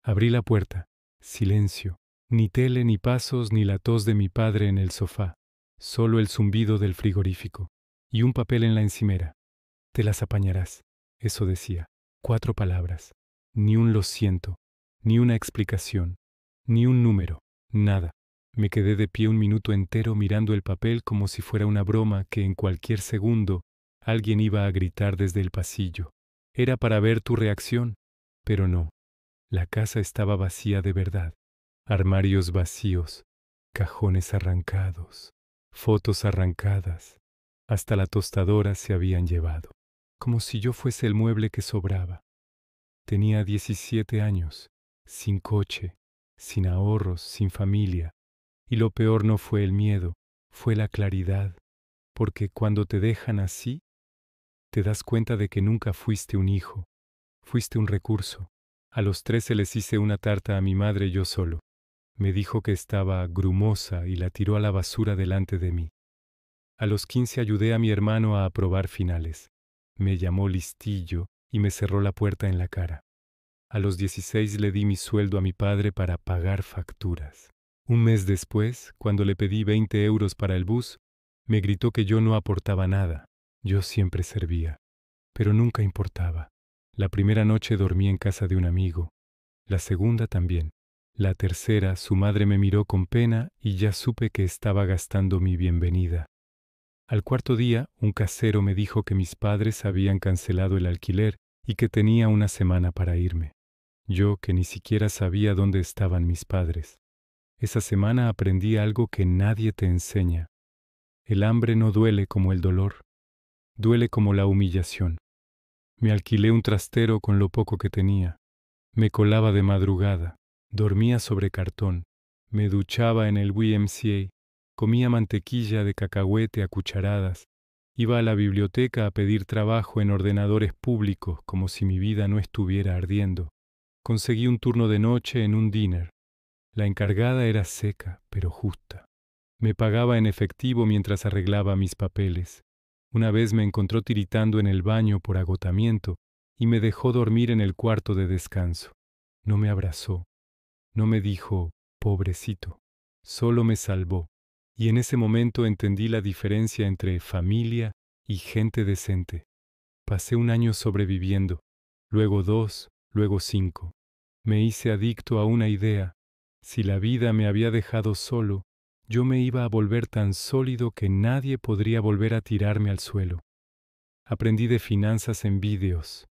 Abrí la puerta. Silencio. Ni tele, ni pasos, ni la tos de mi padre en el sofá. Solo el zumbido del frigorífico. Y un papel en la encimera. Te las apañarás. Eso decía. 4 palabras. Ni un lo siento. Ni una explicación. Ni un número. Nada. Me quedé de pie un minuto entero mirando el papel como si fuera una broma que en cualquier segundo alguien iba a gritar desde el pasillo. Era para ver tu reacción. Pero no. La casa estaba vacía de verdad. Armarios vacíos, cajones arrancados, fotos arrancadas. Hasta la tostadora se habían llevado. Como si yo fuese el mueble que sobraba. Tenía 17 años, sin coche, sin ahorros, sin familia. Y lo peor no fue el miedo, fue la claridad. Porque cuando te dejan así, te das cuenta de que nunca fuiste un hijo, fuiste un recurso. A los 13 les hice una tarta a mi madre yo solo. Me dijo que estaba grumosa y la tiró a la basura delante de mí. A los 15 ayudé a mi hermano a aprobar finales. Me llamó listillo y me cerró la puerta en la cara. A los 16 le di mi sueldo a mi padre para pagar facturas. Un mes después, cuando le pedí 20 euros para el bus, me gritó que yo no aportaba nada. Yo siempre servía, pero nunca importaba. La primera noche dormí en casa de un amigo, la segunda también. La tercera, su madre me miró con pena y ya supe que estaba gastando mi bienvenida. Al cuarto día, un casero me dijo que mis padres habían cancelado el alquiler y que tenía una semana para irme. Yo, que ni siquiera sabía dónde estaban mis padres. Esa semana aprendí algo que nadie te enseña. El hambre no duele como el dolor, duele como la humillación. Me alquilé un trastero con lo poco que tenía. Me colaba de madrugada, dormía sobre cartón, me duchaba en el YMCA, comía mantequilla de cacahuete a cucharadas, iba a la biblioteca a pedir trabajo en ordenadores públicos como si mi vida no estuviera ardiendo. Conseguí un turno de noche en un diner. La encargada era seca, pero justa. Me pagaba en efectivo mientras arreglaba mis papeles. Una vez me encontró tiritando en el baño por agotamiento y me dejó dormir en el cuarto de descanso. No me abrazó, no me dijo, pobrecito, solo me salvó. Y en ese momento entendí la diferencia entre familia y gente decente. Pasé un año sobreviviendo, luego 2, luego 5. Me hice adicto a una idea. Si la vida me había dejado solo, yo me iba a volver tan sólido que nadie podría volver a tirarme al suelo. Aprendí de finanzas en vídeos.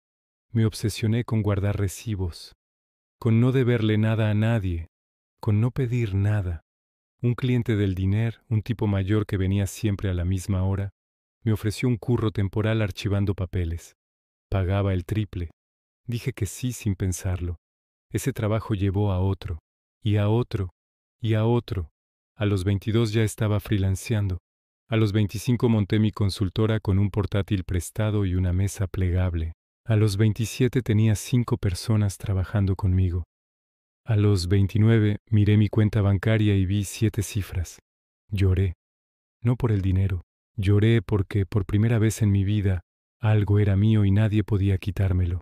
Me obsesioné con guardar recibos, con no deberle nada a nadie, con no pedir nada. Un cliente del diner, un tipo mayor que venía siempre a la misma hora, me ofreció un curro temporal archivando papeles. Pagaba el triple. Dije que sí sin pensarlo. Ese trabajo llevó a otro, y a otro, y a otro. A los 22 ya estaba freelanceando. A los 25 monté mi consultora con un portátil prestado y una mesa plegable. A los 27 tenía 5 personas trabajando conmigo. A los 29 miré mi cuenta bancaria y vi 7 cifras. Lloré. No por el dinero. Lloré porque por primera vez en mi vida algo era mío y nadie podía quitármelo.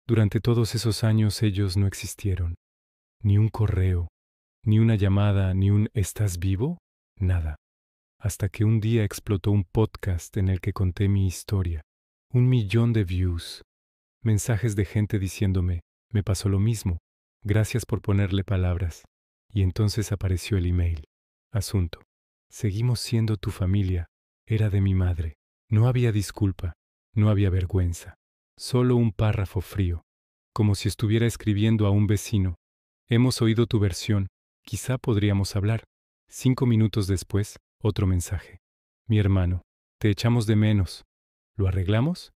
Durante todos esos años ellos no existieron. Ni un correo, ni una llamada, ni un ¿estás vivo? Nada. Hasta que un día explotó un podcast en el que conté mi historia. 1.000.000 de views. Mensajes de gente diciéndome, me pasó lo mismo. Gracias por ponerle palabras. Y entonces apareció el email. Asunto. Seguimos siendo tu familia. Era de mi madre. No había disculpa. No había vergüenza. Solo un párrafo frío. Como si estuviera escribiendo a un vecino. Hemos oído tu versión. Quizá podríamos hablar. 5 minutos después, otro mensaje. Mi hermano. Te echamos de menos. ¿Lo arreglamos?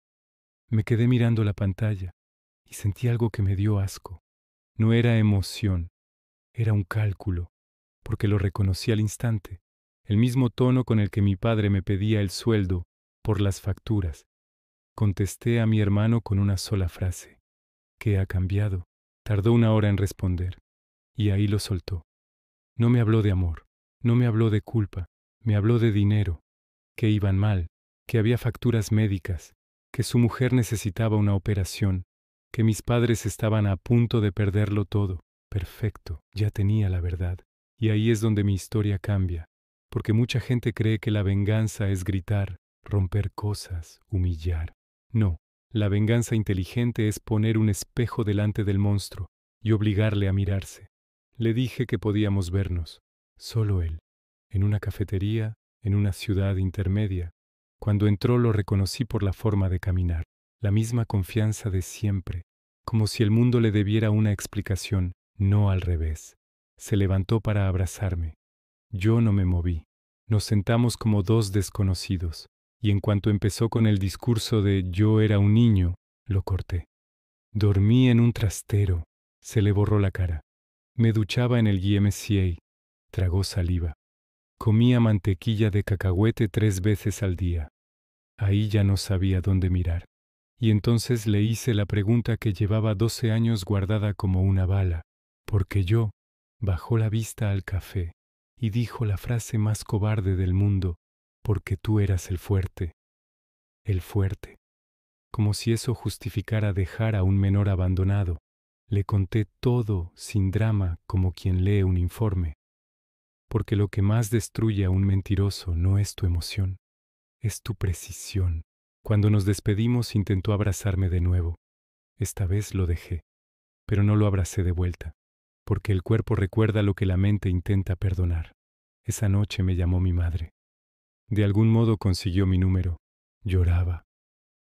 Me quedé mirando la pantalla y sentí algo que me dio asco. No era emoción, era un cálculo, porque lo reconocí al instante, el mismo tono con el que mi padre me pedía el sueldo por las facturas. Contesté a mi hermano con una sola frase. ¿Qué ha cambiado? Tardó 1 hora en responder, y ahí lo soltó. No me habló de amor, no me habló de culpa, me habló de dinero, que iban mal, que había facturas médicas, que su mujer necesitaba una operación, que mis padres estaban a punto de perderlo todo. Perfecto, ya tenía la verdad. Y ahí es donde mi historia cambia, porque mucha gente cree que la venganza es gritar, romper cosas, humillar. No, la venganza inteligente es poner un espejo delante del monstruo y obligarle a mirarse. Le dije que podíamos vernos, solo él, en una cafetería, en una ciudad intermedia. Cuando entró lo reconocí por la forma de caminar, la misma confianza de siempre, como si el mundo le debiera una explicación, no al revés. Se levantó para abrazarme. Yo no me moví. Nos sentamos como dos desconocidos, y en cuanto empezó con el discurso de yo era un niño, lo corté. Dormí en un trastero. Se le borró la cara. Me duchaba en el YMCA. Tragó saliva. Comía mantequilla de cacahuete 3 veces al día. Ahí ya no sabía dónde mirar. Y entonces le hice la pregunta que llevaba 12 años guardada como una bala. Porque yo, bajó la vista al café y dijo la frase más cobarde del mundo, porque tú eras el fuerte. El fuerte. Como si eso justificara dejar a un menor abandonado. Le conté todo sin drama como quien lee un informe. Porque lo que más destruye a un mentiroso no es tu emoción, es tu precisión. Cuando nos despedimos intentó abrazarme de nuevo. Esta vez lo dejé, pero no lo abracé de vuelta, porque el cuerpo recuerda lo que la mente intenta perdonar. Esa noche me llamó mi madre. De algún modo consiguió mi número. Lloraba.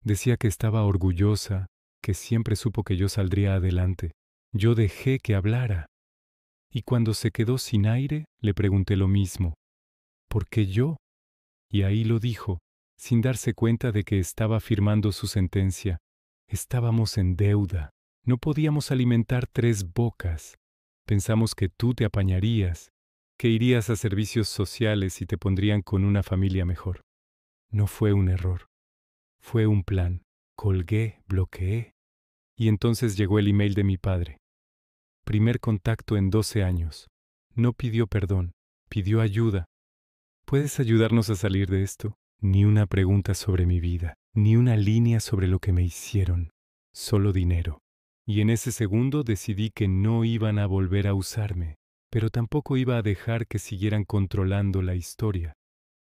Decía que estaba orgullosa, que siempre supo que yo saldría adelante. Yo dejé que hablara. Y cuando se quedó sin aire, le pregunté lo mismo. ¿Por qué yo? Y ahí lo dijo, sin darse cuenta de que estaba firmando su sentencia. Estábamos en deuda. No podíamos alimentar 3 bocas. Pensamos que tú te apañarías, que irías a servicios sociales y te pondrían con una familia mejor. No fue un error. Fue un plan. Colgué, bloqueé. Y entonces llegó el email de mi padre. Primer contacto en 12 años. No pidió perdón, pidió ayuda. ¿Puedes ayudarnos a salir de esto? Ni una pregunta sobre mi vida, ni una línea sobre lo que me hicieron. Solo dinero. Y en ese segundo decidí que no iban a volver a usarme, pero tampoco iba a dejar que siguieran controlando la historia,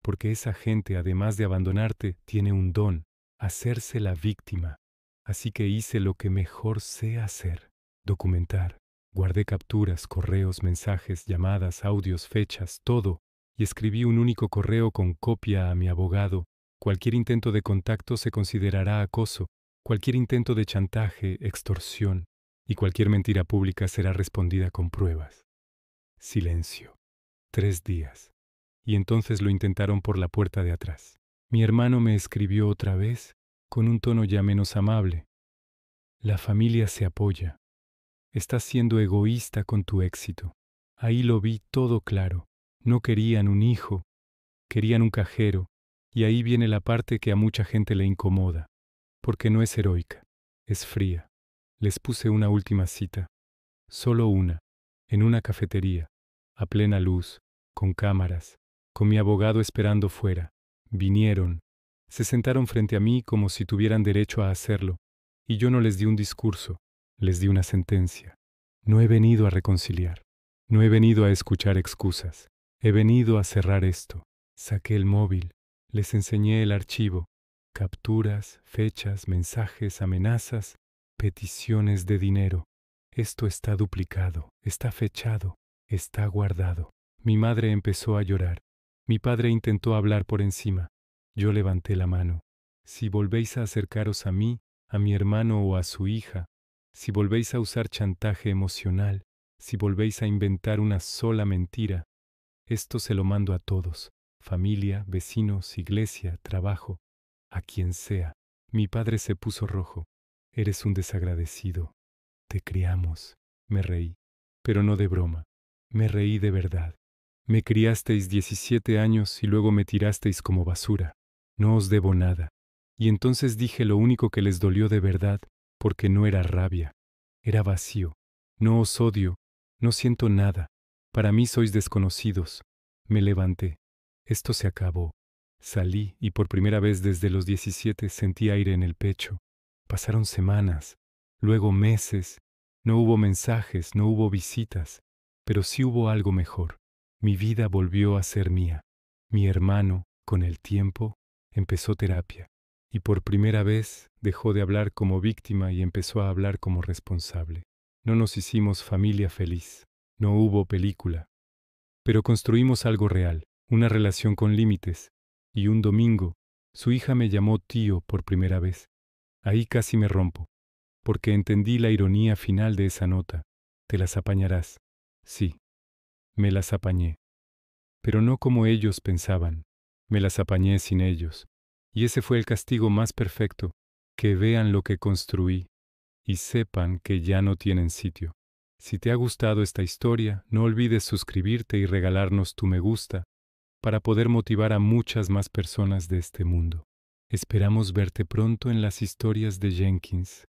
porque esa gente, además de abandonarte, tiene un don, hacerse la víctima. Así que hice lo que mejor sé hacer, documentar. Guardé capturas, correos, mensajes, llamadas, audios, fechas, todo, y escribí un único correo con copia a mi abogado. Cualquier intento de contacto se considerará acoso, cualquier intento de chantaje, extorsión, y cualquier mentira pública será respondida con pruebas. Silencio. 3 días. Y entonces lo intentaron por la puerta de atrás. Mi hermano me escribió otra vez, con un tono ya menos amable. La familia se apoya. Estás siendo egoísta con tu éxito. Ahí lo vi todo claro. No querían un hijo, querían un cajero, y ahí viene la parte que a mucha gente le incomoda, porque no es heroica, es fría. Les puse una última cita, solo una, en una cafetería, a plena luz, con cámaras, con mi abogado esperando fuera. Vinieron, se sentaron frente a mí como si tuvieran derecho a hacerlo, y yo no les di un discurso, les di una sentencia. No he venido a reconciliar, no he venido a escuchar excusas. He venido a cerrar esto. Saqué el móvil, les enseñé el archivo, capturas, fechas, mensajes, amenazas, peticiones de dinero. Esto está duplicado, está fechado, está guardado. Mi madre empezó a llorar. Mi padre intentó hablar por encima. Yo levanté la mano. Si volvéis a acercaros a mí, a mi hermano o a su hija, si volvéis a usar chantaje emocional, si volvéis a inventar una sola mentira, esto se lo mando a todos, familia, vecinos, iglesia, trabajo, a quien sea. Mi padre se puso rojo. Eres un desagradecido. Te criamos. Me reí, pero no de broma. Me reí de verdad. Me criasteis 17 años y luego me tirasteis como basura. No os debo nada. Y entonces dije lo único que les dolió de verdad, porque no era rabia. Era vacío. No os odio. No siento nada. Para mí sois desconocidos. Me levanté. Esto se acabó. Salí y por primera vez desde los 17 sentí aire en el pecho. Pasaron semanas. Luego meses. No hubo mensajes, no hubo visitas, pero sí hubo algo mejor. Mi vida volvió a ser mía. Mi hermano, con el tiempo, empezó terapia. Y por primera vez dejó de hablar como víctima y empezó a hablar como responsable. No nos hicimos familia feliz. No hubo película. Pero construimos algo real, una relación con límites. Y un domingo, su hija me llamó tío por primera vez. Ahí casi me rompo, porque entendí la ironía final de esa nota. Te las apañarás. Sí, me las apañé. Pero no como ellos pensaban. Me las apañé sin ellos. Y ese fue el castigo más perfecto. Que vean lo que construí y sepan que ya no tienen sitio. Si te ha gustado esta historia, no olvides suscribirte y regalarnos tu me gusta para poder motivar a muchas más personas de este mundo. Esperamos verte pronto en las historias de Jenkins.